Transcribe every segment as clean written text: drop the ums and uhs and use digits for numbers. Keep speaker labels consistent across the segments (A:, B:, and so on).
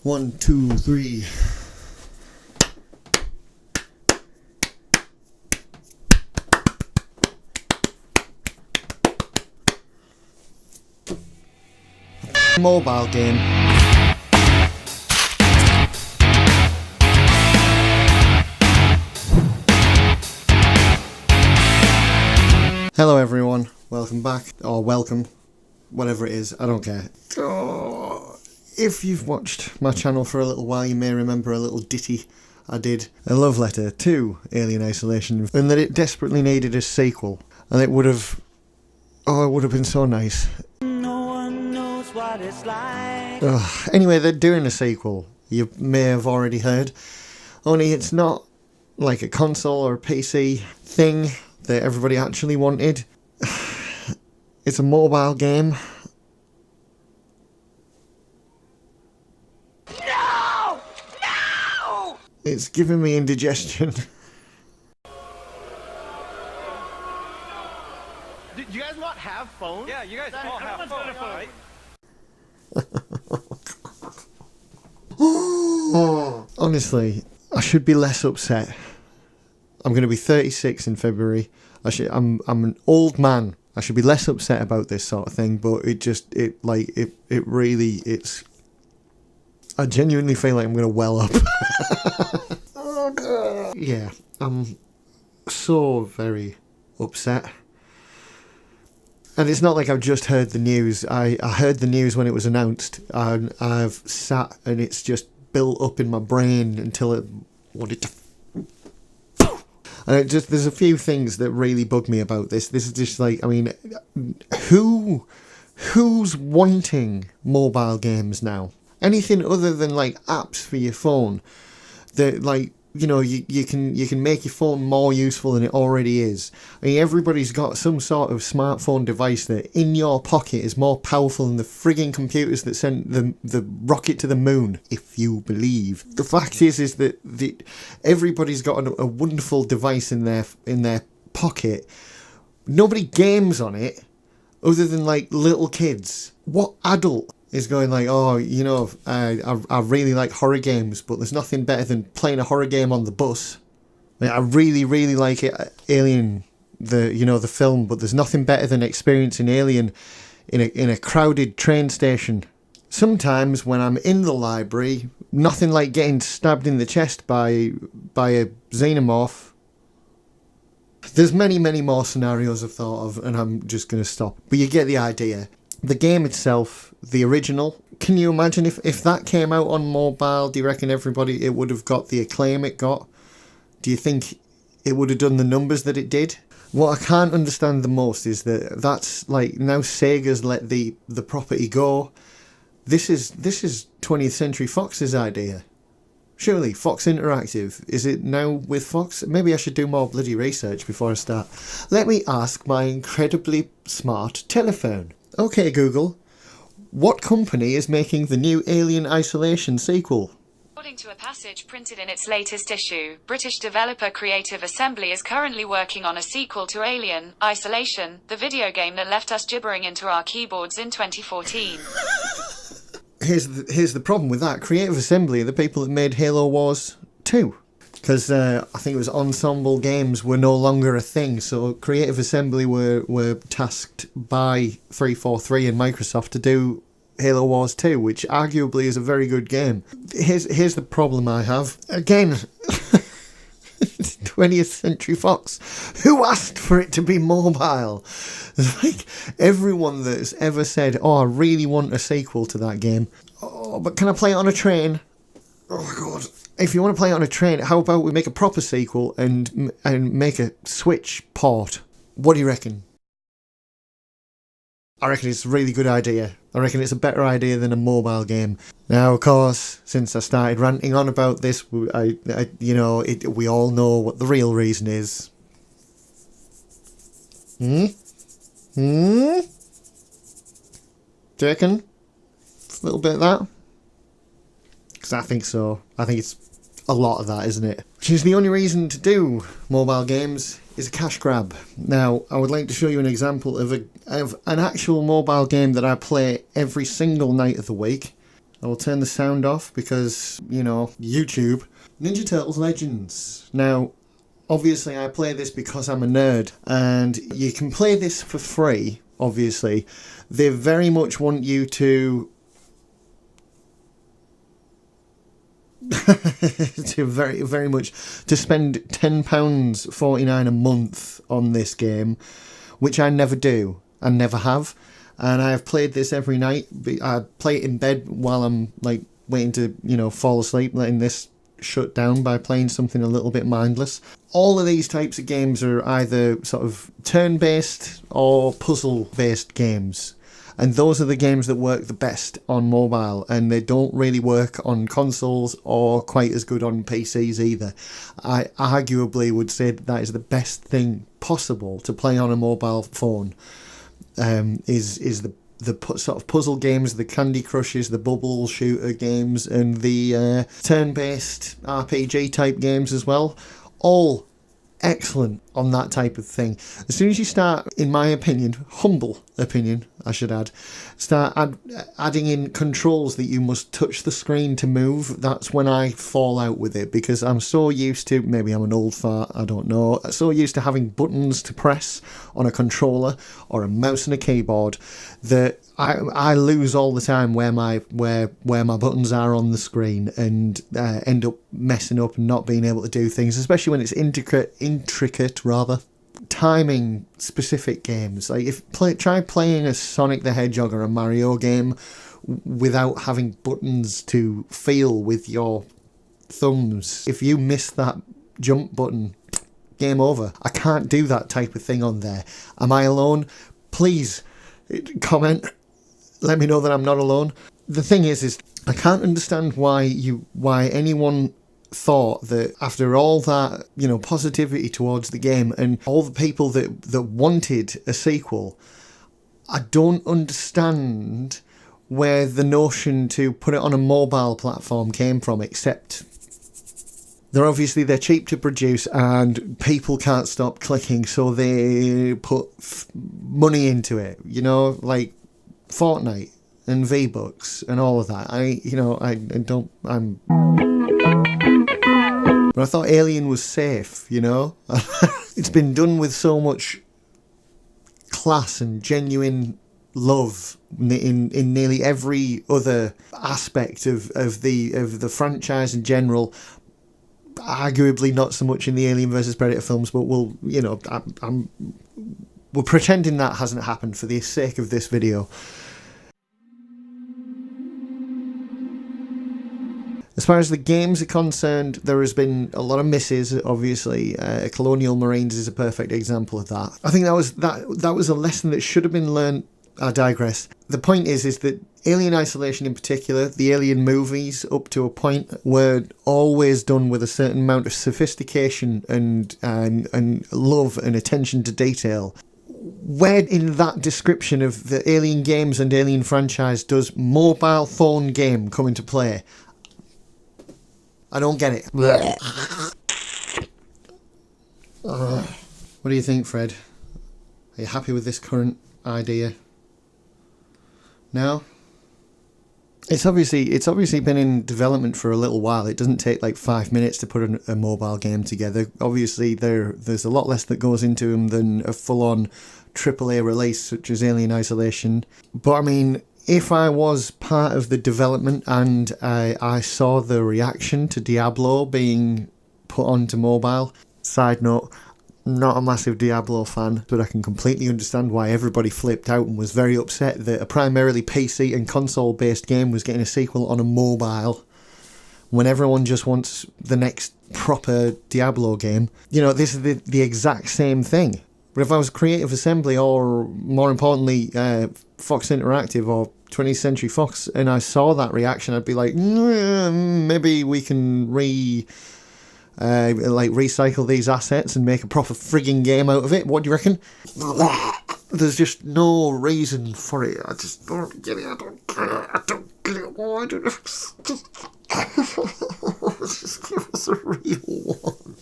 A: 1, 2, 3. Mobile game. Hello everyone, welcome back, or welcome, whatever it is, I don't care. If you've watched my channel for a little while, you may remember a little ditty I did, a love letter to Alien Isolation, and that it desperately needed a sequel, and it would have been so nice.
B: No one knows what it's like.
A: Anyway, they're doing a sequel, you may have already heard, only it's not like a console or a PC thing that everybody actually wanted. It's a mobile game.
B: No! No!
A: It's giving me indigestion.
C: Do you guys not have phones?
D: Yeah, you guys all have phones, right?
A: Honestly, I should be less upset. I'm going to be 36 in February. I'm an old man. I should be less upset about this sort of thing, but I genuinely feel like I'm going to well up. Oh, God. Yeah, I'm so very upset. And it's not like I've just heard the news. I heard the news when it was announced, and I've sat and it's just built up in my brain until it wanted to. And there's a few things that really bug me about this. This is just like, I mean, who's wanting mobile games now? Anything other than like apps for your phone that, like, you know, you can make your phone more useful than it already is. I mean, everybody's got some sort of smartphone device that in your pocket is more powerful than the frigging computers that sent the rocket to the moon, if you believe. The fact is that everybody's got a wonderful device in their pocket. Nobody games on it other than like little kids. What adult is going like, oh, you know, I really like horror games, but there's nothing better than playing a horror game on the bus. I really, really like it, Alien, the film, but there's nothing better than experiencing Alien in a crowded train station. Sometimes when I'm in the library, nothing like getting stabbed in the chest by a xenomorph. There's many, many more scenarios I've thought of, and I'm just going to stop. But you get the idea. The game itself, the original, can you imagine if that came out on mobile? Do you reckon it would have got the acclaim it got? Do you think it would have done the numbers that it did? What I can't understand the most is that that's like, now Sega's let the property go. This is 20th Century Fox's idea. Surely, Fox Interactive, is it now with Fox? Maybe I should do more bloody research before I start. Let me ask my incredibly smart telephone. Okay, Google, what company is making the new Alien Isolation sequel?
E: According to a passage printed in its latest issue, British developer Creative Assembly is currently working on a sequel to Alien Isolation, the video game that left us gibbering into our keyboards in 2014.
A: Here's the problem with that. Creative Assembly are the people that made Halo Wars 2. Because I think it was Ensemble Games were no longer a thing, so Creative Assembly were tasked by 343 and Microsoft to do Halo Wars 2, which arguably is a very good game. Here's the problem I have. Again, 20th Century Fox. Who asked for it to be mobile? It's like everyone that's ever said, oh, I really want a sequel to that game. Oh, but can I play it on a train? Oh my God. If you want to play it on a train, how about we make a proper sequel and make a Switch port? What do you reckon? I reckon it's a really good idea. I reckon it's a better idea than a mobile game. Now, of course, since I started ranting on about this, we all know what the real reason is. Do you reckon? A little bit of that? Because I think so. I think it's a lot of that, isn't it? Which is the only reason to do mobile games is a cash grab. Now, I would like to show you an example of an actual mobile game that I play every single night of the week. I will turn the sound off because, you know, YouTube. Ninja Turtles Legends. Now, obviously I play this because I'm a nerd, and you can play this for free, obviously. They very much want you to very much to spend £10.49 a month on this game, which I never do and never have. And I've played this every night. I play it in bed while I'm like waiting to, you know, fall asleep, letting this shut down by playing something a little bit mindless. All of these types of games are either sort of turn-based or puzzle-based games. And those are the games that work the best on mobile, and they don't really work on consoles or quite as good on PCs either. I arguably would say that is the best thing possible to play on a mobile phone. Is the sort of puzzle games, the Candy Crushes, the bubble shooter games, and the turn-based RPG type games as well. All excellent on that type of thing. As soon as you start, in my opinion, humble opinion, I should add, start adding in controls that you must touch the screen to move, that's when I fall out with it, because I'm so used to, maybe I'm an old fart, I don't know, so used to having buttons to press on a controller or a mouse and a keyboard that I lose all the time where my buttons are on the screen, and end up messing up and not being able to do things, especially when it's intricate rather. Timing specific games, like try playing a Sonic the Hedgehog or a Mario game without having buttons to feel with your thumbs. If you miss that jump button, game over. I can't do that type of thing on there. Am I alone? Please comment. Let me know that I'm not alone. The thing is I can't understand why anyone thought that after all that, you know, positivity towards the game and all the people that wanted a sequel, I don't understand where the notion to put it on a mobile platform came from, except they're cheap to produce and people can't stop clicking, so they put money into it, you know, like Fortnite and V-Bucks and all of that. But I thought Alien was safe, you know? It's been done with so much class and genuine love in nearly every other aspect of the franchise in general. Arguably not so much in the Alien vs Predator films, but we're pretending that hasn't happened for the sake of this video. As far as the games are concerned, there has been a lot of misses, obviously. Colonial Marines is a perfect example of that. I think that was a lesson that should have been learned. I digress. The point is that Alien Isolation in particular, the Alien movies up to a point, were always done with a certain amount of sophistication and love and attention to detail. Where in that description of the Alien games and Alien franchise does mobile phone game come into play? I don't get it. What do you think, Fred? Are you happy with this current idea? No? It's obviously been in development for a little while. It doesn't take like 5 minutes to put a mobile game together. Obviously, there's a lot less that goes into them than a full-on AAA release such as Alien Isolation. But I mean, if I was part of the development and I saw the reaction to Diablo being put onto mobile, side note, not a massive Diablo fan, but I can completely understand why everybody flipped out and was very upset that a primarily PC and console-based game was getting a sequel on a mobile when everyone just wants the next proper Diablo game. You know, this is the exact same thing. But if I was Creative Assembly or, more importantly, Fox Interactive or 20th Century Fox, and I saw that reaction, I'd be like, maybe we can recycle these assets and make a proper frigging game out of it. What do you reckon? There's just no reason for it. I just don't get it. I don't get it. Why don't just give us a real one?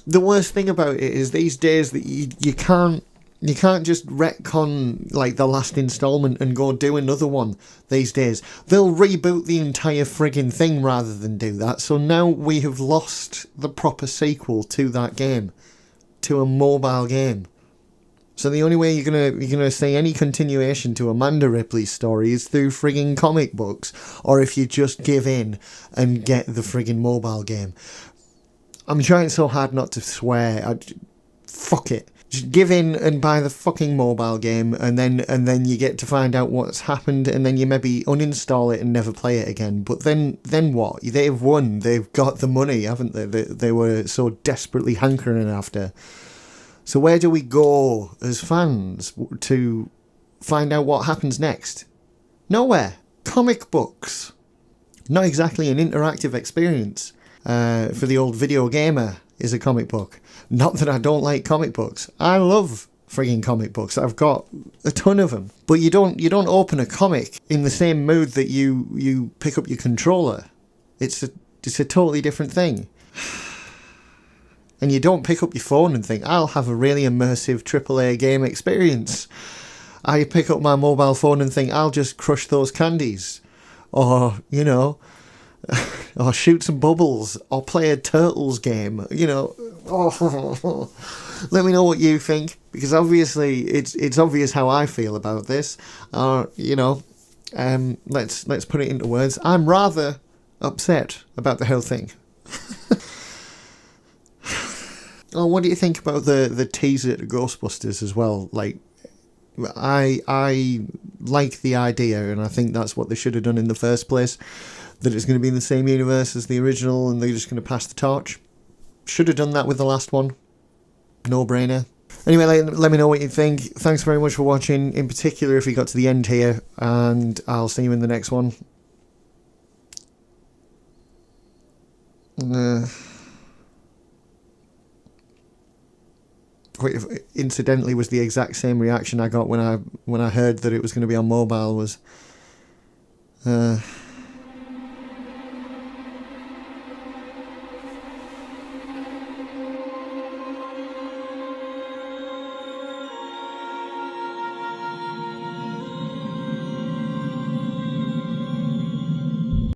A: The worst thing about it is these days that you can't You can't just retcon like the last installment and go do another one these days. They'll reboot the entire friggin' thing rather than do that. So now we have lost the proper sequel to that game, to a mobile game. So the only way you're gonna see any continuation to Amanda Ripley's story is through friggin' comic books, or if you just give in and get the friggin' mobile game. I'm trying so hard not to swear. Fuck it. Just give in and buy the fucking mobile game, and then you get to find out what's happened, and then you maybe uninstall it and never play it again. But then what? They've won. They've got the money, haven't they? They were so desperately hankering after. So where do we go as fans to find out what happens next? Nowhere. Comic books. Not exactly an interactive experience for the old video gamer is a comic book. Not that I don't like comic books. I love frigging comic books. I've got a ton of them. But you don't open a comic in the same mood that you pick up your controller. It's a totally different thing. And you don't pick up your phone and think, I'll have a really immersive AAA game experience. I pick up my mobile phone and think, I'll just crush those candies. Or, you know, or shoot some bubbles, or play a Turtles game, you know. Oh. Let me know what you think, because obviously it's obvious how I feel about this. You know, let's put it into words. I'm rather upset about the whole thing. Oh, what do you think about the teaser to Ghostbusters as well? Like, I like the idea, and I think that's what they should have done in the first place. That it's going to be in the same universe as the original, and they're just going to pass the torch. Should have done that with the last one. No brainer. Anyway, let me know what you think. Thanks very much for watching, in particular if you got to the end here, and I'll see you in the next one. Incidentally, was the exact same reaction I got when I heard that it was going to be on mobile. Was